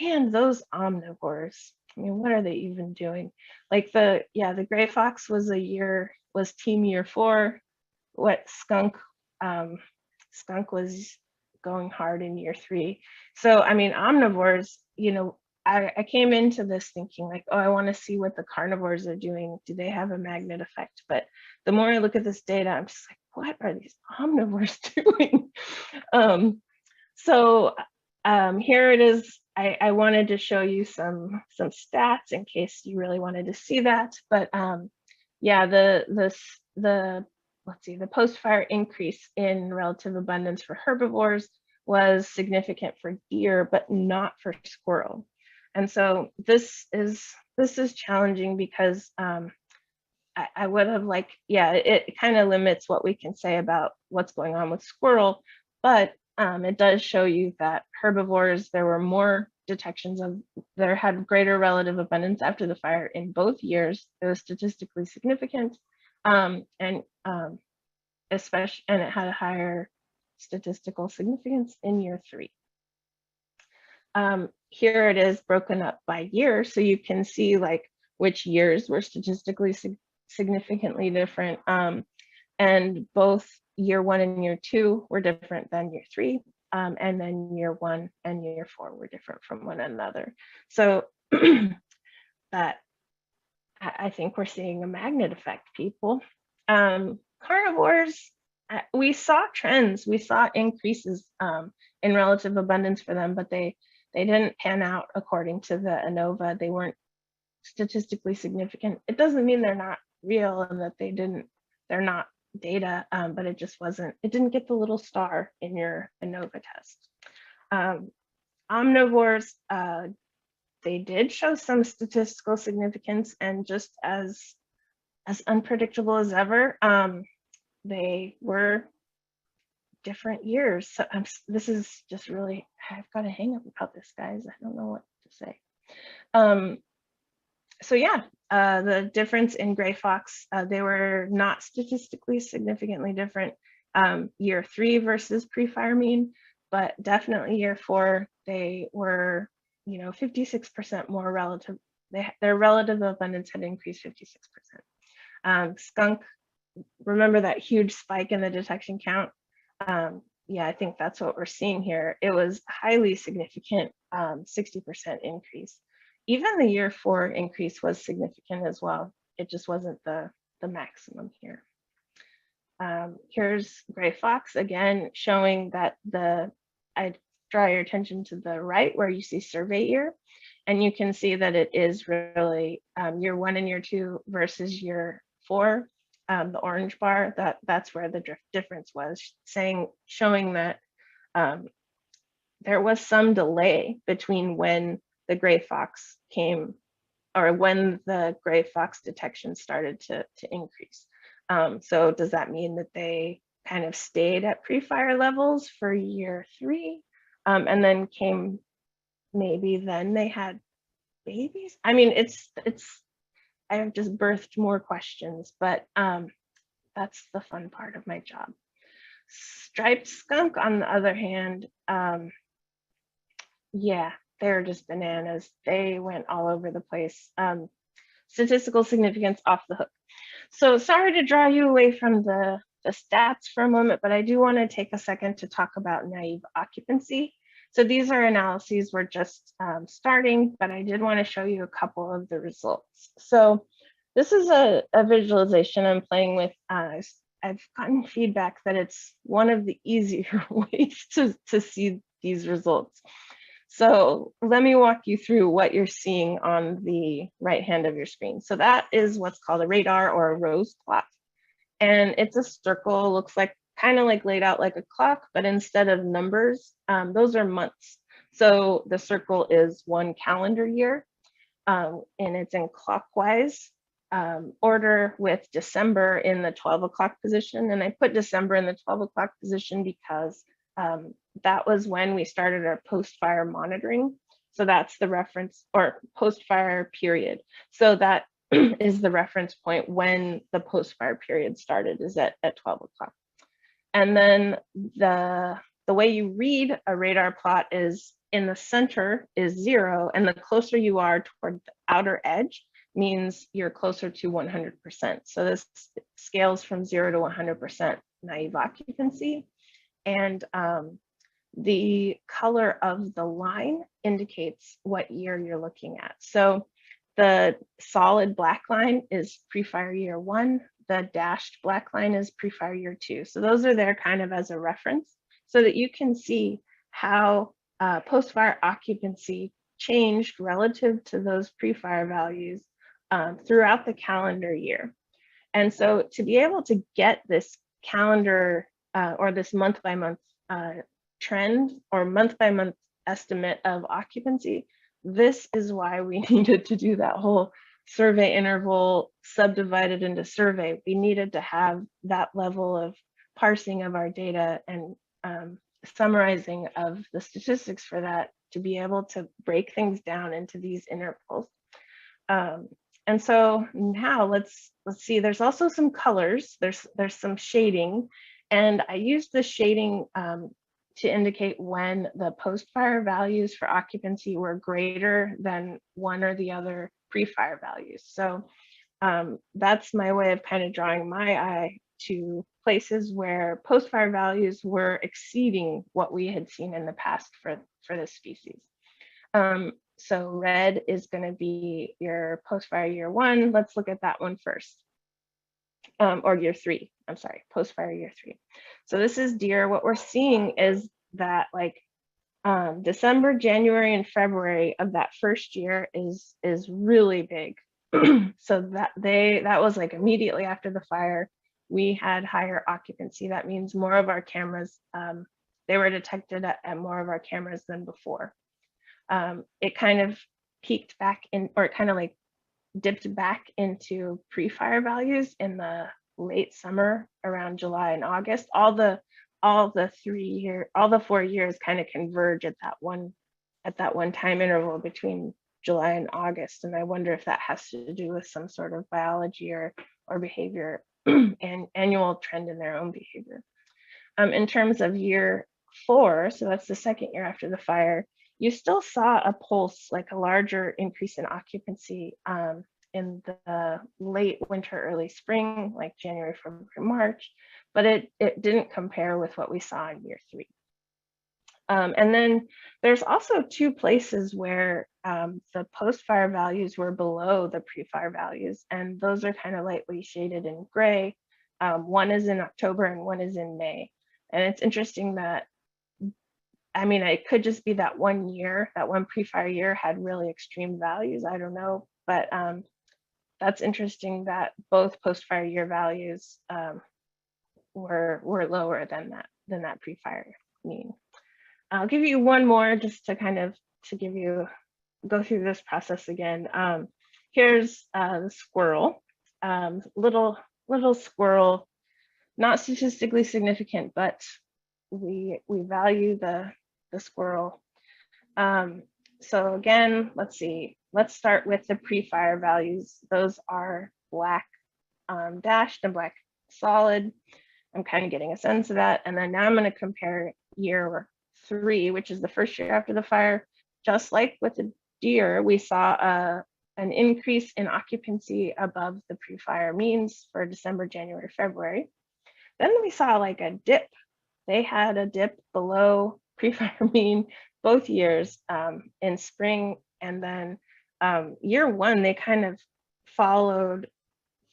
and those omnivores, I mean, what are they even doing? Like the gray fox was team year 4. What skunk was going hard in year 3. So I mean, omnivores, you know, I came into this thinking like, oh, I want to see what the carnivores are doing. Do they have a magnet effect? But the more I look at this data, I'm just like, what are these omnivores doing? So here it is. I wanted to show you some stats in case you really wanted to see that. But yeah, the post-fire increase in relative abundance for herbivores was significant for deer, but not for squirrel. And so this is challenging because I would have liked, yeah, it kind of limits what we can say about what's going on with squirrel, but it does show you that herbivores, there were more detections of, there had greater relative abundance after the fire in both years. It was statistically significant, and it had a higher statistical significance in year 3. Here it is broken up by year, so you can see like which years were statistically significantly different, and both year 1 and year 2 were different than year 3, and then year 1 and year 4 were different from one another. So that, I think we're seeing a magnet effect, people. Carnivores, we saw trends, we saw increases in relative abundance for them, but they didn't pan out according to the ANOVA. They weren't statistically significant. It doesn't mean they're not real and that they're not data, but it just wasn't, it didn't get the little star in your ANOVA test. Omnivores, they did show some statistical significance, and just as unpredictable as ever, they were different years. So this is just really, I've got a hang up about this, guys. I don't know what to say. So yeah, the difference in gray fox, they were not statistically significantly different year 3 versus pre-fire mean, but definitely year 4, they were, you know, 56% more relative. Their relative abundance had increased 56%. Skunk, remember that huge spike in the detection count? Yeah, I think that's what we're seeing here. It was highly significant, 60% increase. Even the year 4 increase was significant as well. It just wasn't the maximum here. Here's gray fox again, showing that I draw your attention to the right where you see survey year, and you can see that it is really year 1 and year 2 versus year 4. The orange bar, that's where the difference was, showing that there was some delay between when the gray fox came, or when the gray fox detection started to increase. So does that mean that they kind of stayed at pre-fire levels for year 3, and then came, maybe then they had babies? I mean, I have just birthed more questions, but that's the fun part of my job. Striped skunk, on the other hand, yeah, they're just bananas. They went all over the place. Statistical significance off the hook. So sorry to draw you away from the stats for a moment, but I do want to take a second to talk about naive occupancy. So these are analyses we're just starting, but I did want to show you a couple of the results. So this is a visualization I'm playing with. I've gotten feedback that it's one of the easier ways to see these results. So let me walk you through what you're seeing on the right hand of your screen. So that is what's called a radar or a rose plot. And it's a circle, looks like kind of like laid out like a clock, but instead of numbers, those are months. So the circle is 1 calendar year, and it's in clockwise order, with December in the 12 o'clock position. And I put December in the 12 o'clock position because that was when we started our post-fire monitoring. So that's the reference, or post-fire period. So that is the reference point when the post-fire period started, is at 12 o'clock. And then the way you read a radar plot is in the center is 0, and the closer you are toward the outer edge means you're closer to 100%. So this scales from 0 to 100% naive occupancy. And the color of the line indicates what year you're looking at. So the solid black line is pre-fire year 1, the dashed black line is pre-fire year 2. So those are there kind of as a reference so that you can see how post-fire occupancy changed relative to those pre-fire values throughout the calendar year. And so to be able to get this calendar or this month-by-month trend or month-by-month estimate of occupancy, this is why we needed to do that whole survey interval subdivided into survey. We needed to have that level of parsing of our data and summarizing of the statistics for that to be able to break things down into these intervals. And so now let's see, there's also some colors, there's some shading, and I used the shading to indicate when the post-fire values for occupancy were greater than one or the other pre-fire values. So that's my way of kind of drawing my eye to places where post-fire values were exceeding what we had seen in the past for this species. So red is going to be your post-fire year 1. Let's look at that one first. Or year 3, I'm sorry, post-fire year 3. So this is deer. What we're seeing is that like December, January, and February of that first year is really big. So that was like immediately after the fire, we had higher occupancy. That means more of our cameras, they were detected at more of our cameras than before. It kind of peaked back in, or it kind of like dipped back into pre-fire values in the late summer around July and August. All the 4 years kind of converge at that one time interval between July and August. And I wonder if that has to do with some sort of biology or behavior and annual trend in their own behavior. In terms of year 4, so that's the second year after the fire, you still saw a pulse, like a larger increase in occupancy in the late winter, early spring, like January, February, March, but it didn't compare with what we saw in year 3. And then there's also 2 places where the post-fire values were below the pre-fire values, and those are kind of lightly shaded in gray. One is in October and one is in May. And it's interesting that, I mean, it could just be that one year, that one pre-fire year had really extreme values. I don't know, but that's interesting that both post-fire year values were lower than that pre-fire mean. I'll give you one more just to kind of go through this process again. Here's the squirrel, little squirrel, not statistically significant, but we value the squirrel. So again, let's see. Let's start with the pre-fire values. Those are black dashed and black solid. I'm kind of getting a sense of that. And then now I'm going to compare year 3, which is the first year after the fire. Just like with the deer, we saw an increase in occupancy above the pre-fire means for December, January, February. Then we saw like a dip. They had a dip below pre-fire mean both years in spring, and then year 1, they kind of followed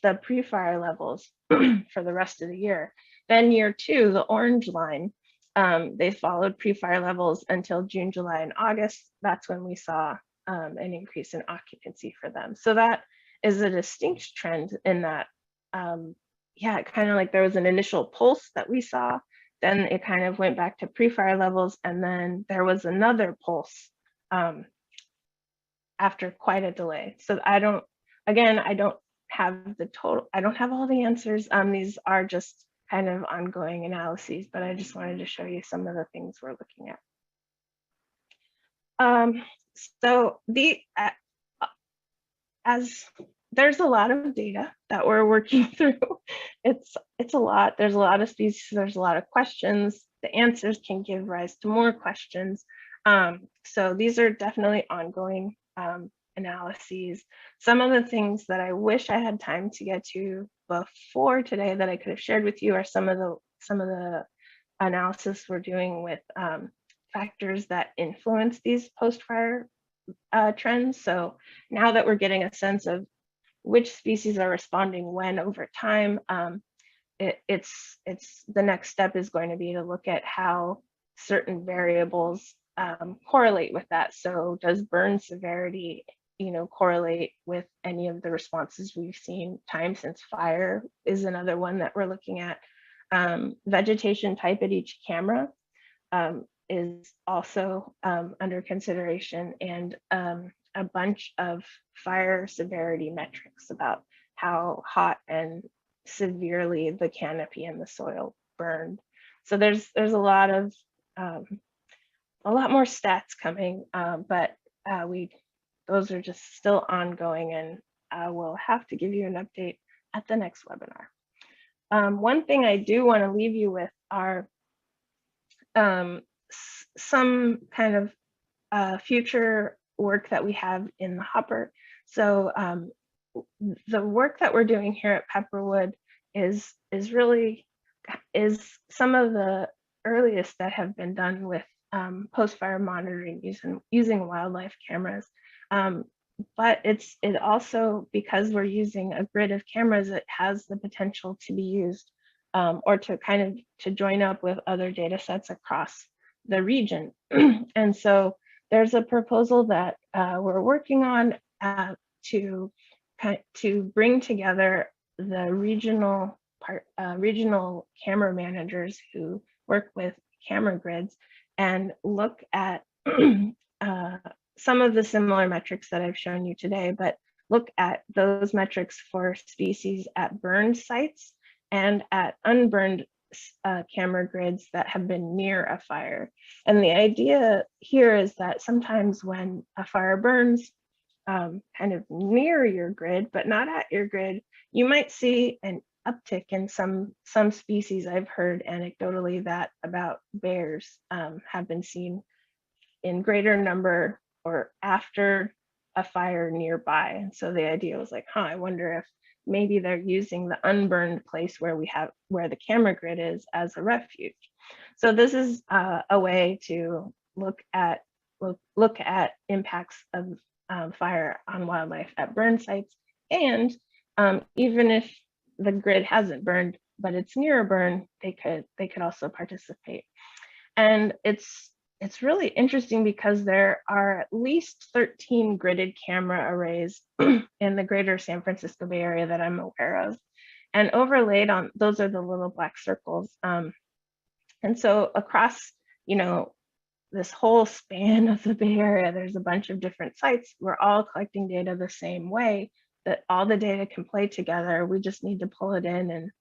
the pre-fire levels for the rest of the year. Then year 2, the orange line, they followed pre-fire levels until June, July, and August. That's when we saw an increase in occupancy for them. So that is a distinct trend in that, yeah, it kind of like there was an initial pulse that we saw, then it kind of went back to pre-fire levels, and then there was another pulse after quite a delay. So I don't have the total, I don't have all the answers. These are just kind of ongoing analyses, but I just wanted to show you some of the things we're looking at. So as there's a lot of data that we're working through. It's a lot. There's a lot of species. There's a lot of questions. The answers can give rise to more questions. So these are definitely ongoing analyses. Some of the things that I wish I had time to get to before today that I could have shared with you are some of the analysis we're doing with factors that influence these post-fire trends. So now that we're getting a sense of which species are responding when over time, it's the next step is going to be to look at how certain variables correlate with that. So does burn severity, correlate with any of the responses we've seen? Time since fire is another one that we're looking at. Vegetation type at each camera is also under consideration, and a bunch of fire severity metrics about how hot and severely the canopy and the soil burned. So there's a lot more stats coming, but those are just still ongoing, and I will have to give you an update at the next webinar. One thing I do want to leave you with are some kind of future work that we have in the hopper. So the work that we're doing here at Pepperwood is some of the earliest that have been done with post-fire monitoring using wildlife cameras. But it also, because we're using a grid of cameras, it has the potential to be used or to join up with other data sets across the region. And so there's a proposal that we're working on to bring together the regional camera managers who work with camera grids and look at some of the similar metrics that I've shown you today, but look at those metrics for species at burned sites and at unburned camera grids that have been near a fire. And the idea here is that sometimes when a fire burns kind of near your grid, but not at your grid, you might see an uptick in some species. I've heard anecdotally that about bears have been seen in greater number or after a fire nearby. And so the idea was like, I wonder if maybe they're using the unburned place where the camera grid is as a refuge. So this is a way to look at impacts of fire on wildlife at burn sites. And even if the grid hasn't burned, but it's near a burn, they could also participate. And it's really interesting because there are at least 13 gridded camera arrays in the greater San Francisco Bay Area that I'm aware of. And overlaid on, those are the little black circles. And so across, this whole span of the Bay Area, there's a bunch of different sites. We're all collecting data the same way, that all the data can play together. We just need to pull it in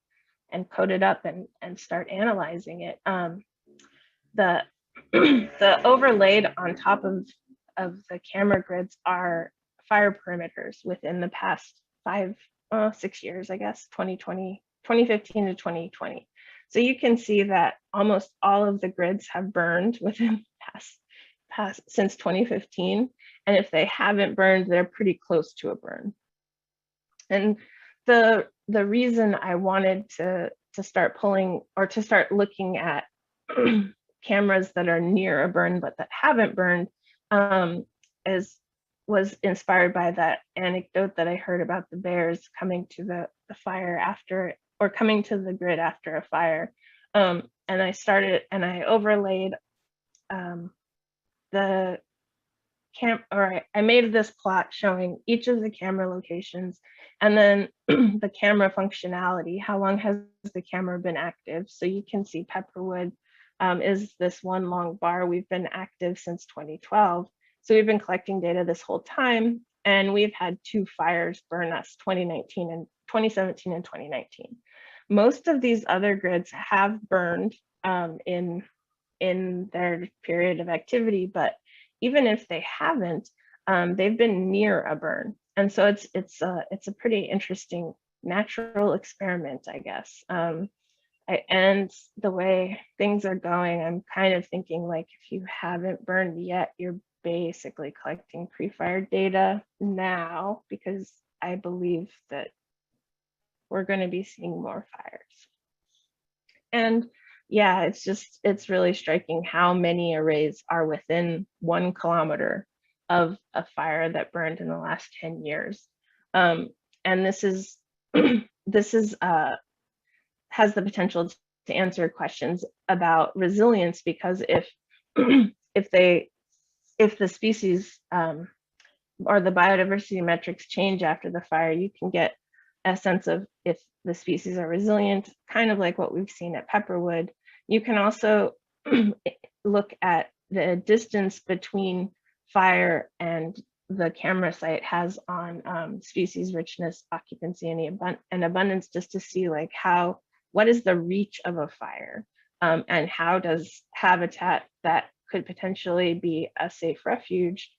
and code it up and start analyzing it. The the overlaid on top of the camera grids are fire perimeters within the past 6 years, I guess, 2015 to 2020. So you can see that almost all of the grids have burned within past since 2015. And if they haven't burned, they're pretty close to a burn. And the reason I wanted to start pulling or to start looking at cameras that are near a burn but that haven't burned was inspired by that anecdote that I heard about the bears coming to the fire after, or coming to the grid after a fire. And I overlaid I made this plot showing each of the camera locations and then the camera functionality. How long has the camera been active? So you can see Pepperwood is this one long bar. We've been active since 2012. So we've been collecting data this whole time, and we've had 2 fires burn us, 2017 and 2019. Most of these other grids have burned in their period of activity, but even if they haven't, they've been near a burn. And so it's a pretty interesting natural experiment, I guess. And the way things are going, I'm kind of thinking like, if you haven't burned yet, you're basically collecting pre-fire data now, because I believe that we're going to be seeing more fires. And yeah, it's really striking how many arrays are within 1 kilometer of a fire that burned in the last 10 years. And this has the potential to answer questions about resilience, because if the species or the biodiversity metrics change after the fire, you can get a sense of if the species are resilient, kind of like what we've seen at Pepperwood. You can also look at the distance between fire and the camera site has on species richness, occupancy, and abundance, just to see like what is the reach of a fire, and how does habitat that could potentially be a safe refuge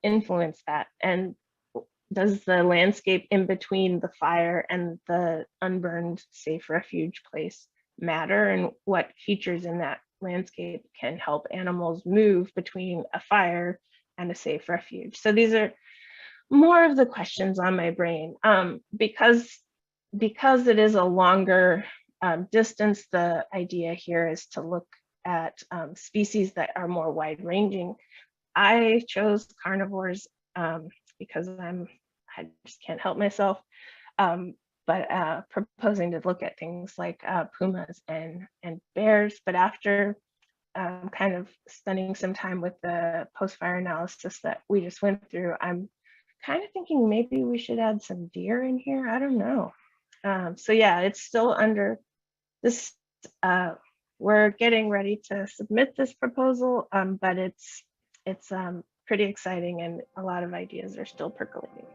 influence that, and does the landscape in between the fire and the unburned safe refuge place matter, and what features in that landscape can help animals move between a fire and a safe refuge. So these are more of the questions on my brain. Because it is a longer distance, the idea here is to look at species that are more wide-ranging. I chose carnivores because I just can't help myself, but proposing to look at things like pumas and bears. But after kind of spending some time with the post-fire analysis that we just went through, I'm kind of thinking maybe we should add some deer in here. I don't know. So yeah, it's still under this. We're getting ready to submit this proposal, but it's pretty exciting, and a lot of ideas are still percolating.